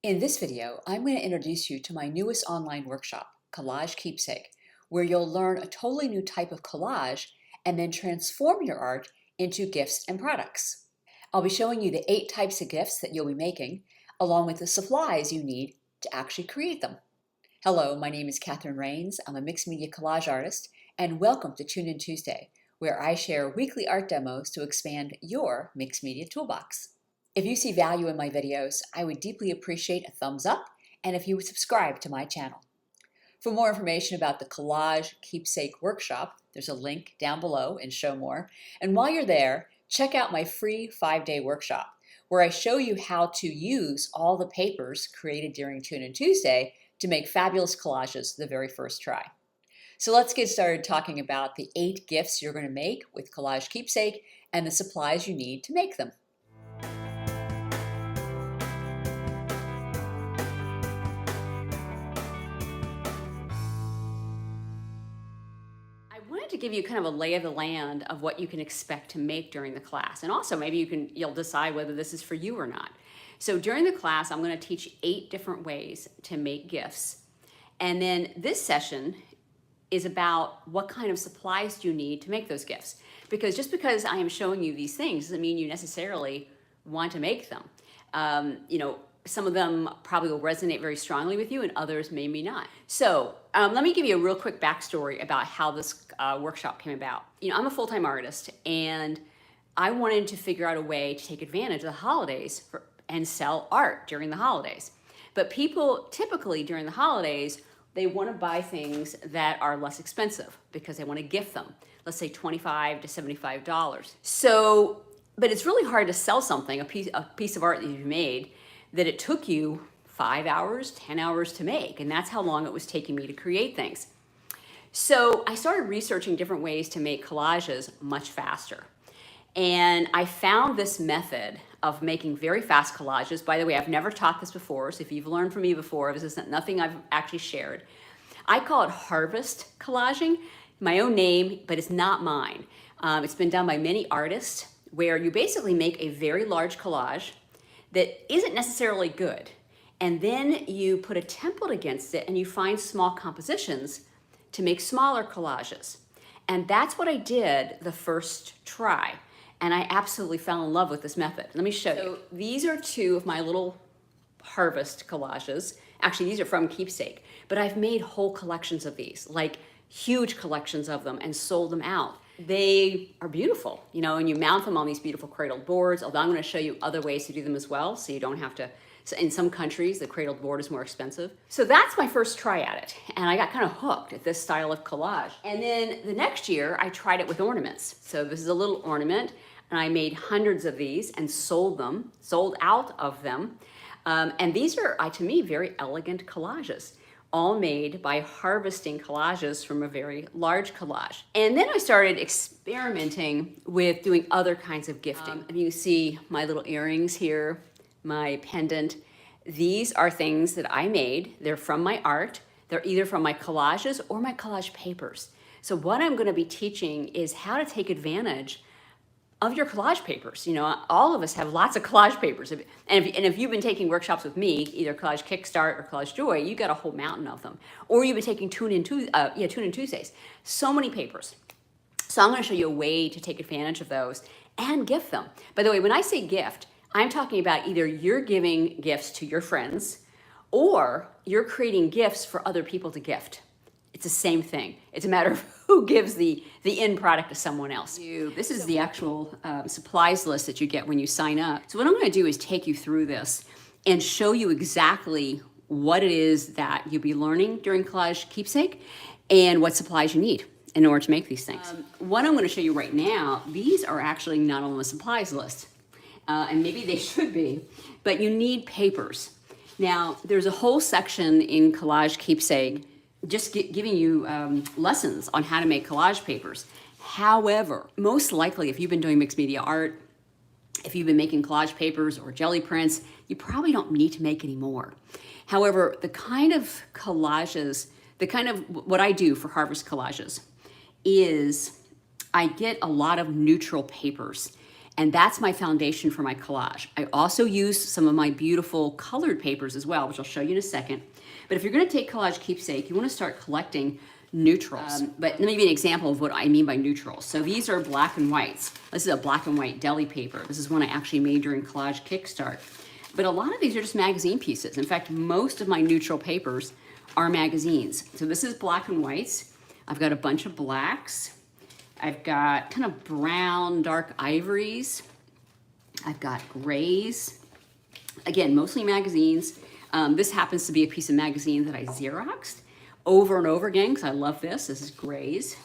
In this video, I'm going to introduce you to my newest online workshop, Collage Keepsake, where you'll learn a totally new type of collage and then transform your art into gifts and products. I'll be showing you the 8 types of gifts that you'll be making, along with the supplies you need to actually create them. Hello, my name is Catherine Rains. I'm a mixed media collage artist, and welcome to Tune In Tuesday, where I share weekly art demos to expand your mixed media toolbox. If you see value in my videos, I would deeply appreciate a thumbs up and if you would subscribe to my channel. For more information about the Collage Keepsake workshop, there's a link down below in Show More. And while you're there, check out my free 5-day workshop, where I show you how to use all the papers created during Tune In Tuesday to make fabulous collages the very first try. So let's get started talking about the 8 gifts you're going to make with Collage Keepsake and the supplies you need to make them. I wanted to give you kind of a lay of the land of what you can expect to make during the class. And also maybe you'll decide whether this is for you or not. So during the class, I'm going to teach 8 different ways to make gifts. And then this session is about what kind of supplies do you need to make those gifts. Because just because I am showing you these things doesn't mean you necessarily want to make them. Some of them probably will resonate very strongly with you and others maybe not. So let me give you a real quick backstory about how this workshop came about. I'm a full-time artist and I wanted to figure out a way to take advantage of the holidays and sell art during the holidays. But people typically during the holidays, they want to buy things that are less expensive because they want to gift them. Let's say $25 to $75. So, but it's really hard to sell something, a piece of art that you've made, that it took you 5 hours, 10 hours to make. And that's how long it was taking me to create things. So I started researching different ways to make collages much faster. And I found this method of making very fast collages. By the way, I've never taught this before, so if you've learned from me before, this is nothing I've actually shared. I call it harvest collaging, my own name, but it's not mine. It's been done by many artists where you basically make a very large collage that isn't necessarily good. And then you put a template against it and you find small compositions to make smaller collages. And that's what I did the first try. And I absolutely fell in love with this method. Let me show you. So these are 2 of my little harvest collages. Actually, these are from Keepsake, but I've made whole collections of these, like huge collections of them, and sold them out. They are beautiful, and you mount them on these beautiful cradled boards, although I'm going to show you other ways to do them as well, so you don't have to. So in some countries, the cradled board is more expensive. So that's my first try at it, and I got kind of hooked at this style of collage. And then the next year, I tried it with ornaments. So this is a little ornament, and I made hundreds of these and sold out of them. And these are, to me, very elegant collages, all made by harvesting collages from a very large collage. And then I started experimenting with doing other kinds of gifting. You see my little earrings here, my pendant. These are things that I made. They're from my art. They're either from my collages or my collage papers. So what I'm going to be teaching is how to take advantage of your collage papers. All of us have lots of collage papers. And if you've been taking workshops with me, either Collage Kickstart or Collage Joy, you got a whole mountain of them. Or you've been taking Tune In Tuesdays. So many papers. So I'm going to show you a way to take advantage of those and gift them. By the way, when I say gift, I'm talking about either you're giving gifts to your friends or you're creating gifts for other people to gift. It's the same thing. It's a matter of who gives the end product to someone else. This is the actual supplies list that you get when you sign up. So what I'm going to do is take you through this and show you exactly what it is that you'll be learning during Collage Keepsake and what supplies you need in order to make these things. What I'm going to show you right now, these are actually not on the supplies list. And maybe they should be, but you need papers. Now, there's a whole section in Collage Keepsake just giving you lessons on how to make collage papers. However, most likely if you've been doing mixed media art, if you've been making collage papers or jelly prints, you probably don't need to make any more. However, the kind of collages, what I do for harvest collages is I get a lot of neutral papers And that's my foundation for my collage. I also use some of my beautiful colored papers as well, which I'll show you in a second. But if you're gonna take Collage Keepsake, you wanna start collecting neutrals. But let me give you an example of what I mean by neutrals. So these are black and whites. This is a black and white deli paper. This is one I actually made during Collage Kickstart. But a lot of these are just magazine pieces. In fact, most of my neutral papers are magazines. So this is black and whites. I've got a bunch of blacks. I've got kind of brown, dark ivories. I've got grays. Again, mostly magazines. This happens to be a piece of magazine that I Xeroxed over and over again because I love this. This is grays.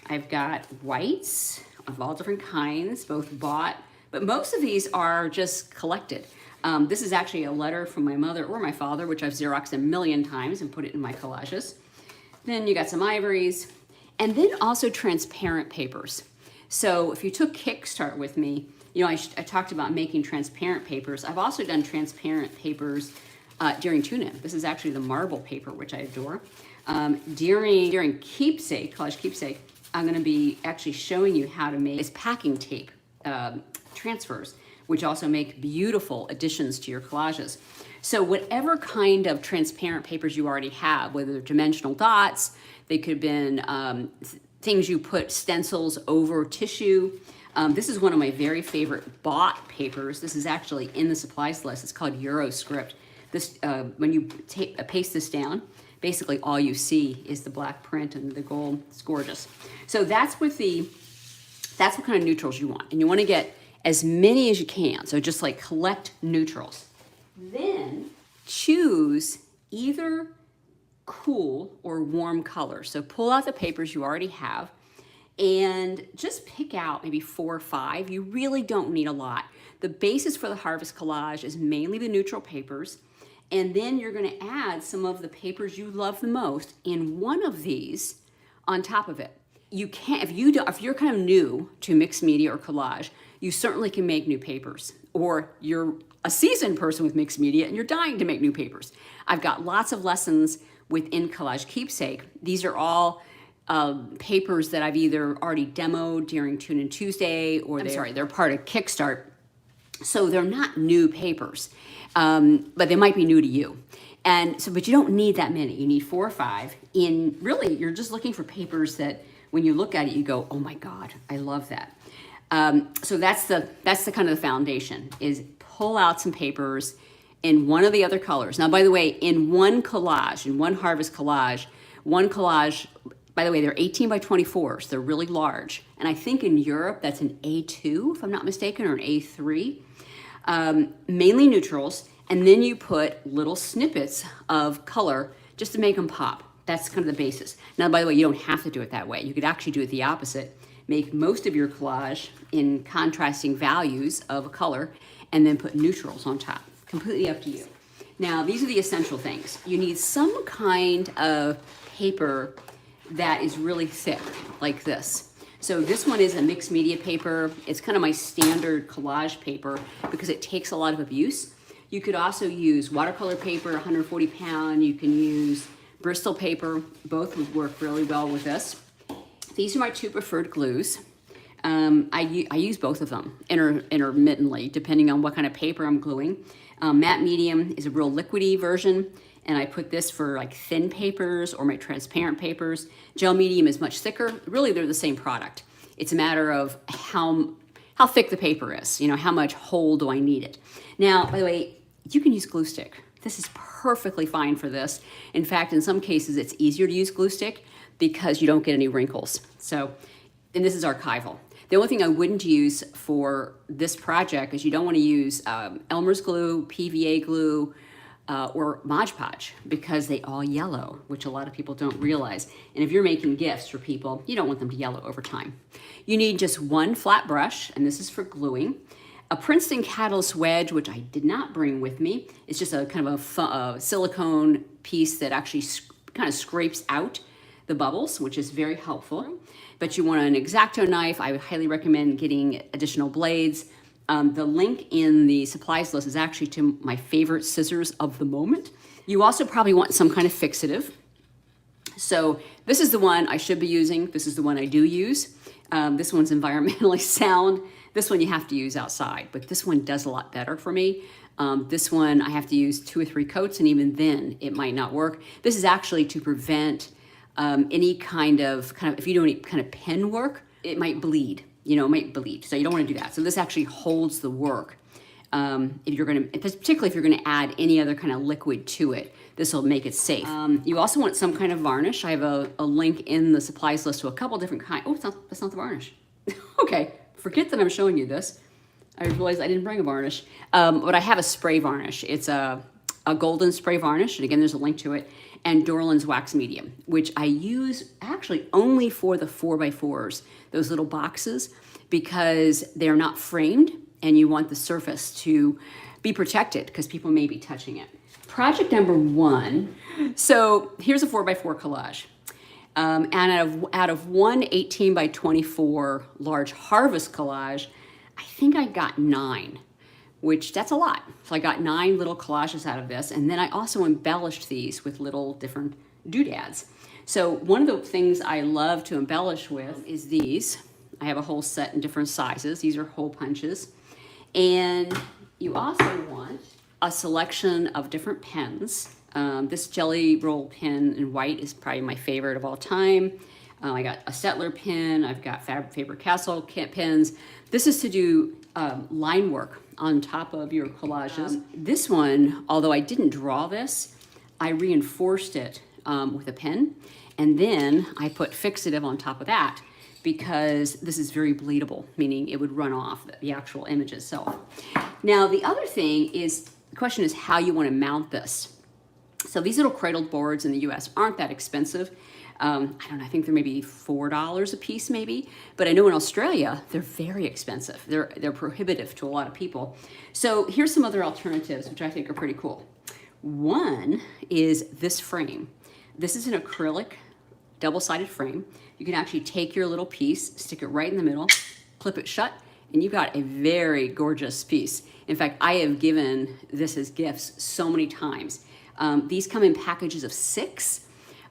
I've got whites of all different kinds, both bought, but most of these are just collected. This is actually a letter from my mother or my father, which I've Xeroxed a million times and put it in my collages. Then you got some ivories, and then also transparent papers. So if you took Kickstart with me, you know, I talked about making transparent papers. I've also done transparent papers during tune-in. This is actually the marble paper, which I adore. During Keepsake, Collage Keepsake, I'm gonna be actually showing you how to make this packing tape transfers, which also make beautiful additions to your collages. So whatever kind of transparent papers you already have, whether they're dimensional dots, they could have been things you put stencils over tissue. This is one of my very favorite bought papers. This is actually in the supplies list. It's called Euroscript. This, when you paste this down, basically all you see is the black print and the gold. It's gorgeous. So that's what kind of neutrals you want. And you want to get as many as you can. So just like collect neutrals. Then choose either cool or warm color. So pull out the papers you already have and just pick out maybe 4 or 5. You really don't need a lot. The basis for the Harvest Collage is mainly the neutral papers. And then you're gonna add some of the papers you love the most in one of these on top of it. You can't, if you're kind of new to mixed media or collage, you certainly can make new papers. Or you're a seasoned person with mixed media and you're dying to make new papers. I've got lots of lessons within Collage Keepsake. These are all papers that I've either already demoed during Tune In Tuesday or they're part of Kickstart. So they're not new papers, but they might be new to you. And so, but you don't need that many. You need 4 or 5. Really, you're just looking for papers that when you look at it, you go, oh my God, I love that. So that's the kind of the foundation, is pull out some papers in one of the other colors. Now, by the way, in one collage, in one Harvest collage, by the way, they're 18 by 24s. They're really large. And I think in Europe, that's an A2, if I'm not mistaken, or an A3. Mainly neutrals. And then you put little snippets of color just to make them pop. That's kind of the basis. Now, by the way, you don't have to do it that way. You could actually do it the opposite. Make most of your collage in contrasting values of a color and then put neutrals on top. Completely up to you. Now, these are the essential things. You need some kind of paper that is really thick, like this. So this one is a mixed media paper. It's kind of my standard collage paper because it takes a lot of abuse. You could also use watercolor paper, 140 pound. You can use Bristol paper. Both would work really well with this. These are my 2 preferred glues. I use both of them intermittently, depending on what kind of paper I'm gluing. Matte medium is a real liquidy version, and I put this for like thin papers or my transparent papers. Gel medium is much thicker. Really, they're the same product. It's a matter of how thick the paper is. You know, how much hold do I need it? Now, by the way, you can use glue stick. This is perfectly fine for this. In fact, in some cases, it's easier to use glue stick because you don't get any wrinkles. So, and this is archival. The only thing I wouldn't use for this project is you don't want to use Elmer's glue, PVA glue, or Mod Podge because they all yellow, which a lot of people don't realize. And if you're making gifts for people, you don't want them to yellow over time. You need just 1 flat brush, and this is for gluing. A Princeton Catalyst wedge, which I did not bring with me. It's just a kind of a silicone piece that actually kind of scrapes out the bubbles, which is very helpful. But you want an X-Acto knife. I would highly recommend getting additional blades. The link in the supplies list is actually to my favorite scissors of the moment. You also probably want some kind of fixative. So this is the one I should be using. This is the one I do use. This one's environmentally sound. This one you have to use outside, but this one does a lot better for me. This one I have to use 2 or 3 coats, and even then it might not work. This is actually to prevent any kind of, if you do any kind of pen work, it might bleed, you know, it might bleed. So you don't want to do that. So this actually holds the work. If you're going to, particularly if you're going to add any other kind of liquid to it, this will make it safe. You also want some kind of varnish. I have a link in the supplies list to a couple different kinds. Oh, that's not the varnish. Okay, forget that I'm showing you this. I realized I didn't bring a varnish. But I have a spray varnish. It's a golden spray varnish, and again, there's a link to it, and Dorland's wax medium, which I use actually only for the 4x4s, those little boxes, because they're not framed, and you want the surface to be protected because people may be touching it. Project number 1. So here's a 4x4 collage. And out of one 18x24 large harvest collage, I think I got 9, which that's a lot. So I got 9 little collages out of this. And then I also embellished these with little different doodads. So one of the things I love to embellish with is these. I have a whole set in different sizes. These are hole punches. And you also want a selection of different pens. This Jelly Roll pen in white is probably my favorite of all time. I got a Settler pen. I've got Faber-Castell pens. This is to do line work on top of your collages. This one, although I didn't draw this, I reinforced it with a pen. And then I put fixative on top of that, because this is very bleedable, meaning it would run off the actual image itself. Now, the other thing is, the question is how you want to mount this. So these little cradled boards in the US aren't that expensive. I don't know, I think they're maybe $4 a piece maybe, but I know in Australia, they're very expensive. They're prohibitive to a lot of people. So here's some other alternatives, which I think are pretty cool. One is this frame. This is an acrylic double-sided frame. You can actually take your little piece, stick it right in the middle, clip it shut, and you've got a very gorgeous piece. In fact, I have given this as gifts so many times. These come in packages of 6,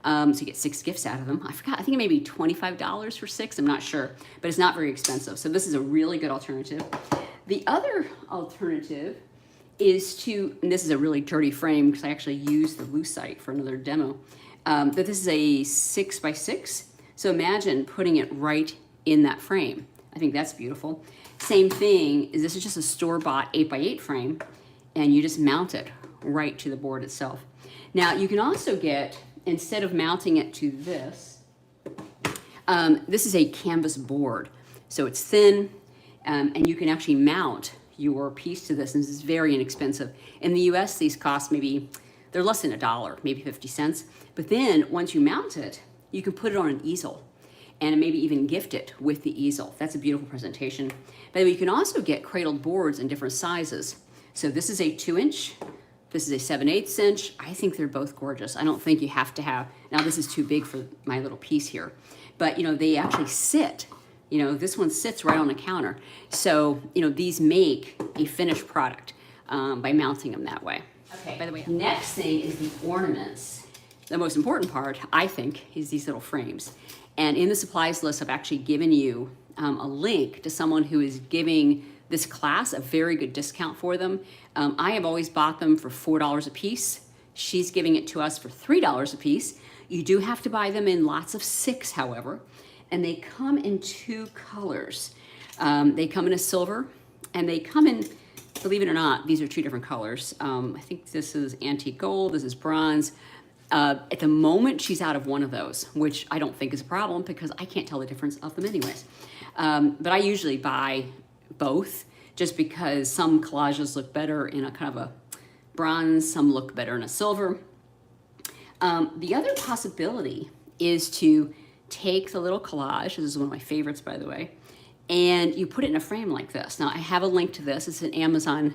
so you get 6 gifts out of them. I forgot, I think it may be $25 for 6, I'm not sure, but it's not very expensive. So this is a really good alternative. The other alternative is to, and this is a really dirty frame because I actually used the lucite for another demo, but this is a 6x6. So imagine putting it right in that frame. I think that's beautiful. Same thing, is this is just a store-bought 8x8 frame, and you just mount it right to the board itself. Now you can also get, instead of mounting it to this, this is a canvas board. So it's thin, and you can actually mount your piece to this, and this is very inexpensive. In the US, these cost maybe, they're less than $1, maybe 50 cents. But then once you mount it, you can put it on an easel and maybe even gift it with the easel. That's a beautiful presentation. But you can also get cradled boards in different sizes. So this is a 2-inch, this is a 7/8 inch. I think they're both gorgeous. I don't think you have to have, now this is too big for my little piece here, but you know, they actually sit, you know, this one sits right on the counter. So, you know, these make a finished product by mounting them that way. Okay, by the way, next thing is the ornaments. The most important part, I think, is these little frames. And in the supplies list, I've actually given you a link to someone who is giving this class a very good discount for them. I have always bought them for $4 a piece. She's giving it to us for $3 a piece. You do have to buy them in lots of 6, however, and they come in 2 colors. They come in a silver, and they come in, believe it or not, these are 2 different colors. I think this is antique gold, this is bronze. At the moment, she's out of one of those, which I don't think is a problem because I can't tell the difference of them anyways. But I usually buy both just because some collages look better in a kind of a bronze, some look better in a silver. The other possibility is to take the little collage, this is one of my favorites by the way, and you put it in a frame like this. Now I have a link to this, it's an Amazon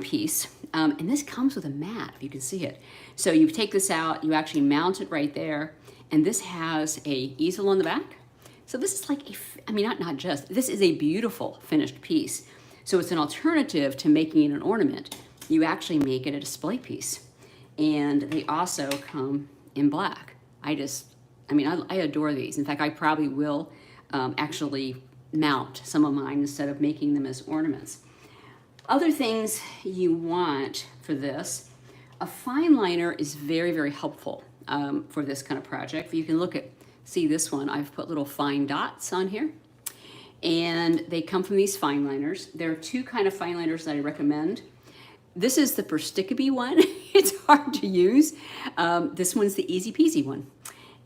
piece, and this comes with a mat, if you can see it. So you take this out, you actually mount it right there, and this has a easel on the back. So this is like, this is a beautiful finished piece. So it's an alternative to making it an ornament. You actually make it a display piece. And they also come in black. I adore these. In fact, I probably will actually mount some of mine instead of making them as ornaments. Other things you want for this, a fine liner is very, very helpful for this kind of project. You can see this one, I've put little fine dots on here, and they come from these fine liners. There are two kind of fine liners that I recommend. This is the Perstickaby one. It's hard to use. This one's the easy peasy one.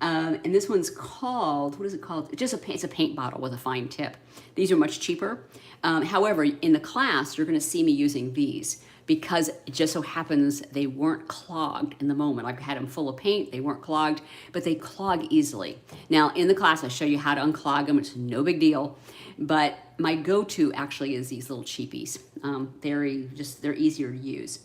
And this one's called, what is it called? It's a paint bottle with a fine tip. These are much cheaper. However, in the class, you're gonna see me using these because it just so happens they weren't clogged in the moment. I had them full of paint, they weren't clogged, but they clog easily. Now, in the class, I show you how to unclog them. It's no big deal. But my go-to actually is these little cheapies. They're easier to use.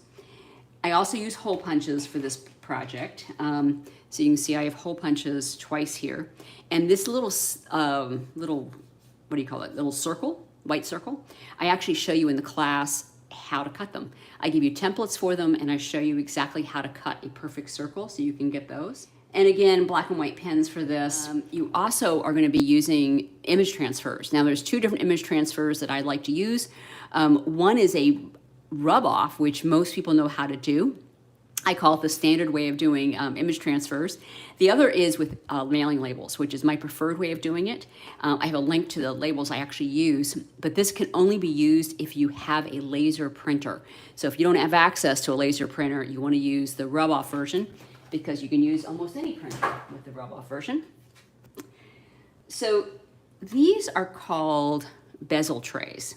I also use hole punches for this project. So you can see I have hole punches twice here. And this little, what do you call it? Little circle, white circle. I actually show you in the class how to cut them. I give you templates for them and I show you exactly how to cut a perfect circle so you can get those. And again, black and white pens for this. You also are going to be using image transfers. Now there's two different image transfers that I like to use. One is a rub off, which most people know how to do. I call it the standard way of doing image transfers. The other is with mailing labels, which is my preferred way of doing it. I have a link to the labels I actually use, but this can only be used if you have a laser printer. So if you don't have access to a laser printer, you want to use the rub-off version because you can use almost any printer with the rub-off version. So these are called bezel trays.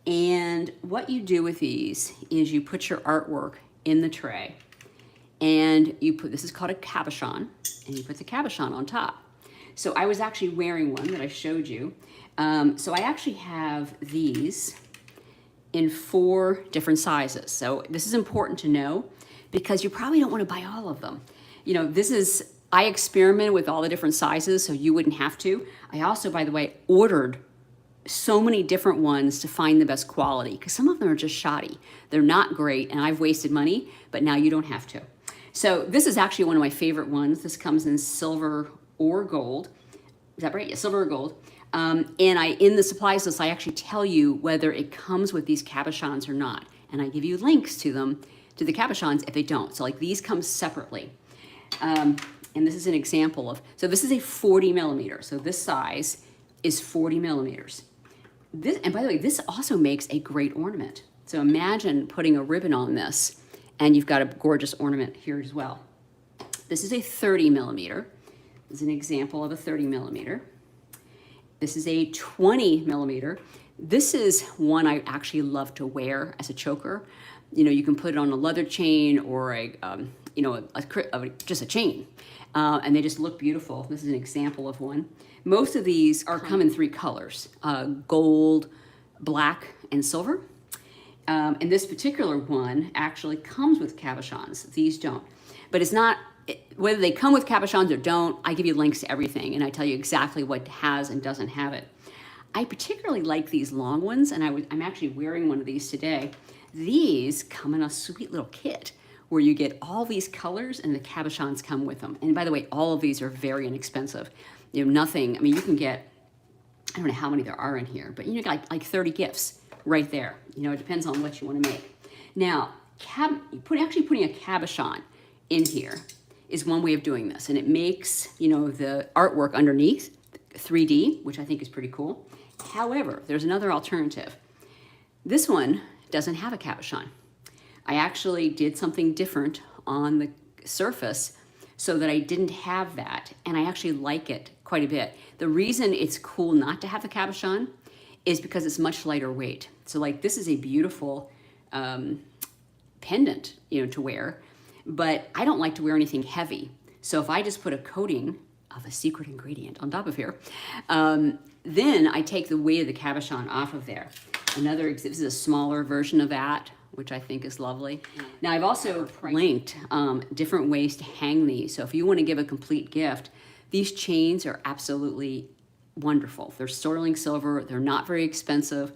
And what you do with these is you put your artwork in the tray and you put, this is called a cabochon, and you put the cabochon on top. So I was actually wearing one that I showed you. So I actually have these in 4 different sizes. So this is important to know because you probably don't want to buy all of them. You know, I experiment with all the different sizes so you wouldn't have to. I also, by the way, ordered so many different ones to find the best quality because some of them are just shoddy. They're not great and I've wasted money, but now you don't have to. So this is actually one of my favorite ones. This comes in silver or gold. Is that right? Yeah, silver or gold. And in the supplies list, I actually tell you whether it comes with these cabochons or not. And I give you links to them, to the cabochons if they don't. So like these come separately. And this is an example of, so this is a 40 millimeter. So this size is 40 millimeters. And by the way, this also makes a great ornament. So imagine putting a ribbon on this and you've got a gorgeous ornament here as well. This is a 30 millimeter. This is an example of a 30 millimeter. This is a 20 millimeter. This is one I actually love to wear as a choker. You know, you can put it on a leather chain or just a chain. And they just look beautiful. This is an example of one. Most of these come in 3 colors, gold, black, and silver. And this particular one actually comes with cabochons. These don't. But it's not, whether they come with cabochons or don't, I give you links to everything and I tell you exactly what has and doesn't have it. I particularly like these long ones and I'm actually wearing one of these today. These come in a sweet little kit where you get all these colors and the cabochons come with them. And by the way, all of these are very inexpensive. You know, nothing, I mean, you can get, I don't know how many there are in here, but you know, like 30 gifts right there. You know, it depends on what you want to make. Now, actually putting a cabochon in here is one way of doing this. And it makes, you know, the artwork underneath 3D, which I think is pretty cool. However, there's another alternative. This one doesn't have a cabochon. I actually did something different on the surface so that I didn't have that, and I actually like it quite a bit. The reason it's cool not to have the cabochon is because it's much lighter weight. So like this is a beautiful pendant, you know, to wear, but I don't like to wear anything heavy. So if I just put a coating of a secret ingredient on top of here, then I take the weight of the cabochon off of there. This is a smaller version of that, which I think is lovely. Now I've also linked different ways to hang these. So if you want to give a complete gift, these chains are absolutely wonderful. They're sterling silver. They're not very expensive.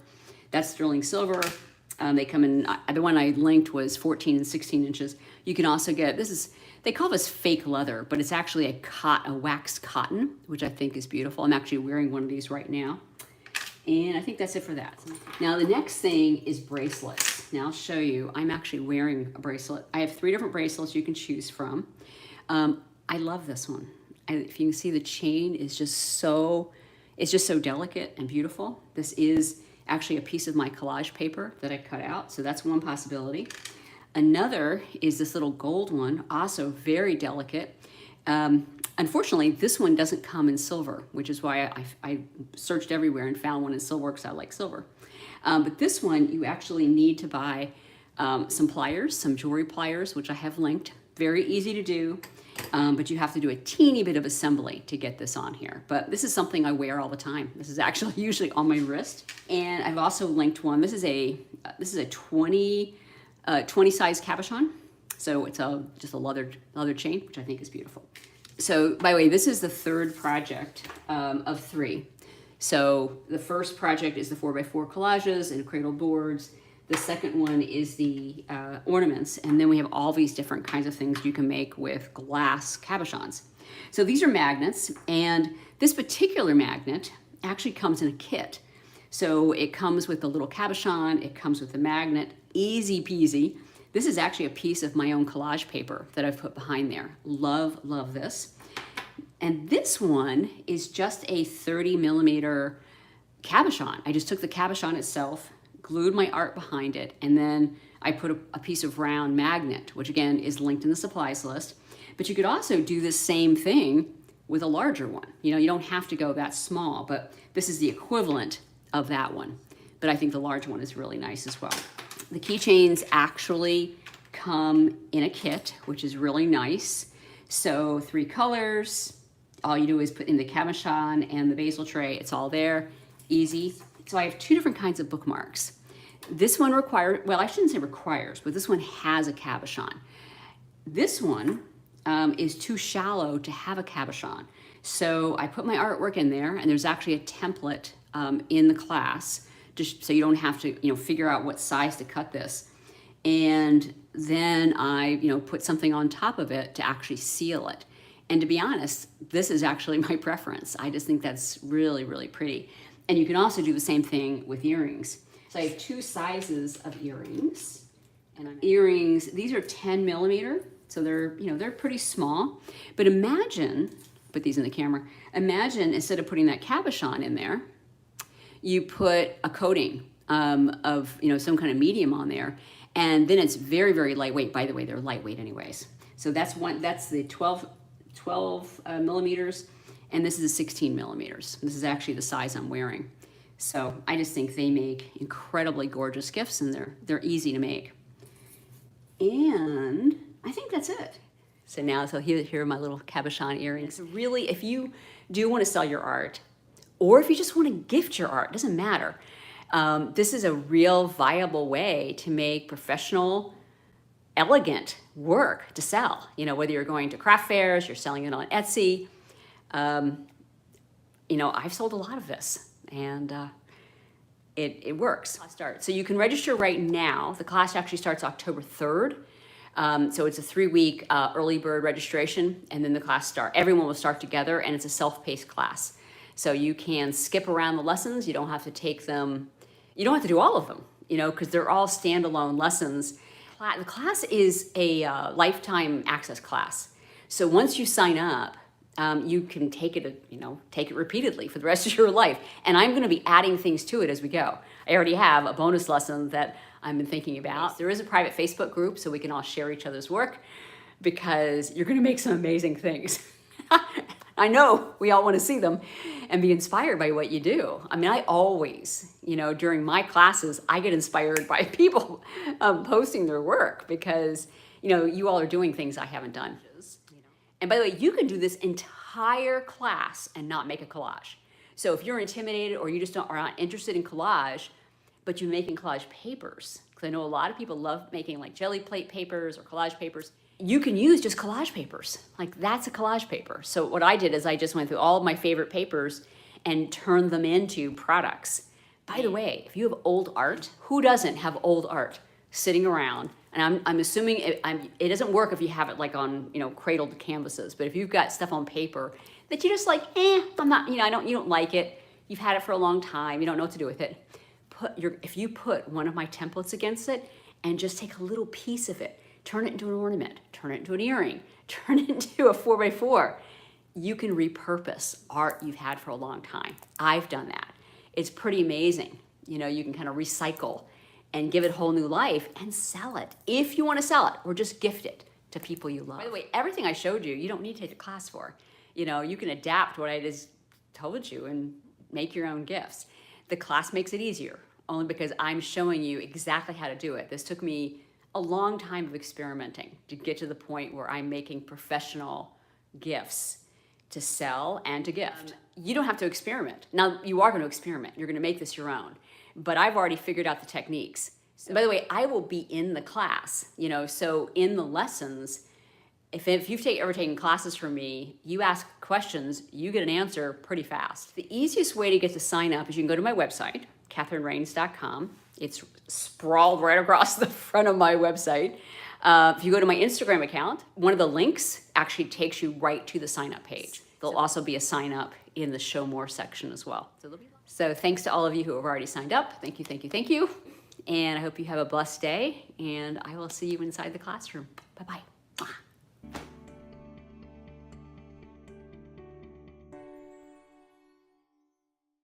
That's sterling silver. They come in, the one I linked was 14 and 16 inches. You can also get, they call this fake leather, but it's actually a waxed cotton, which I think is beautiful. I'm actually wearing one of these right now. And I think that's it for that. Now the next thing is bracelets. Now I'll show you. I'm actually wearing a bracelet. I have 3 different bracelets you can choose from. I love this one. If you can see, the chain is just so, it's just so delicate and beautiful. This is actually a piece of my collage paper that I cut out, so that's one possibility. Another is this little gold one, also very delicate. Unfortunately, this one doesn't come in silver, which is why I searched everywhere and found one in silver because I like silver. But this one, you actually need to buy some pliers, some jewelry pliers, which I have linked. Very easy to do, but you have to do a teeny bit of assembly to get this on here. But this is something I wear all the time. This is actually usually on my wrist. And I've also linked one. This is a 20 size cabochon. So it's just a leather chain, which I think is beautiful. So by the way, this is the 3rd project of 3. So the first project is the 4x4 collages and cradle boards. The second one is the ornaments. And then we have all these different kinds of things you can make with glass cabochons. So these are magnets, and this particular magnet actually comes in a kit. So it comes with the little cabochon, it comes with the magnet, easy peasy. This is actually a piece of my own collage paper that I've put behind there. Love, love this. And this one is just a 30mm cabochon. I just took the cabochon itself, glued my art behind it, and then I put a piece of round magnet, which again is linked in the supplies list. But you could also do the same thing with a larger one. You know, you don't have to go that small, but this is the equivalent of that one. But I think the large one is really nice as well. The keychains actually come in a kit, which is really nice. So 3 colors, all you do is put in the cabochon and the Bezel Tray, it's all there, easy. So I have 2 different kinds of bookmarks. This one requires, well, I shouldn't say requires, but this one has a cabochon. This one is too shallow to have a cabochon. So I put my artwork in there, and there's actually a template in the class, just so you don't have to, figure out what size to cut this. And then I, put something on top of it to actually seal it. And to be honest, this is actually my preference. I just think that's really, really pretty. And you can also do the same thing with earrings. So I have 2 sizes of earrings. And earrings, these are 10mm, so they're pretty small. But imagine, put these in the camera, imagine instead of putting that cabochon in there, you put a coating of some kind of medium on there, and then it's very, very lightweight. By the way, they're lightweight anyways. So that's the 12 millimeters, and this is a 16mm. This is actually the size I'm wearing. So I just think they make incredibly gorgeous gifts, and they're easy to make. And I think that's it. So now, here are my little cabochon earrings. Really, if you do want to sell your art, or if you just want to gift your art, doesn't matter. This is a real viable way to make professional, elegant work to sell. Whether you're going to craft fairs, you're selling it on Etsy. I've sold a lot of this, and it works. So you can register right now. The class actually starts October 3rd. So it's a 3-week early bird registration, and then the class starts. Everyone will start together, and it's a self-paced class. So you can skip around the lessons. You don't have to take them. You don't have to do all of them, because they're all standalone lessons. The class is a lifetime access class. So once you sign up, you can take it repeatedly for the rest of your life. And I'm going to be adding things to it as we go. I already have a bonus lesson that I've been thinking about. There is a private Facebook group, so we can all share each other's work, because you're going to make some amazing things. I know we all want to see them and be inspired by what you do. I mean, I always, during my classes, I get inspired by people posting their work, because, you all are doing things I haven't done. And by the way, you can do this entire class and not make a collage. So if you're intimidated, or you just are not interested in collage, but you're making collage papers, because I know a lot of people love making like jelly plate papers or collage papers, you can use just collage papers. Like, that's a collage paper. So what I did is I just went through all of my favorite papers and turned them into products. By the way, if you have old art, who doesn't have old art sitting around? And I'm assuming it doesn't work if you have it like on, cradled canvases. But if you've got stuff on paper that you just like, I'm not, you don't like it, you've had it for a long time, you don't know what to do with it, if you put one of my templates against it and just take a little piece of it, turn it into an ornament, turn it into an earring, turn it into a 4x4, you can repurpose art you've had for a long time. I've done that. It's pretty amazing. You know, you can kind of recycle and give it a whole new life and sell it if you want to sell it, or just gift it to people you love. By the way, everything I showed you, you don't need to take a class for. You know, you can adapt what I just told you and make your own gifts. The class makes it easier, only because I'm showing you exactly how to do it. This took me a long time of experimenting to get to the point where I'm making professional gifts to sell and to gift. You don't have to experiment. Now, you are going to experiment. You're going to make this your own. But I've already figured out the techniques. So, by the way, I will be in the class, you know, so in the lessons, if you've ever taken classes from me, you ask questions, you get an answer pretty fast. The easiest way to get to sign up is you can go to my website, KatherineRains.com. It's sprawled right across the front of my website. If you go to my Instagram account, one of the links actually takes you right to the sign up page. There'll also be a sign up in the show more section as well. So thanks to all of you who have already signed up. Thank you, thank you, thank you. And I hope you have a blessed day, and I will see you inside the classroom. Bye-bye.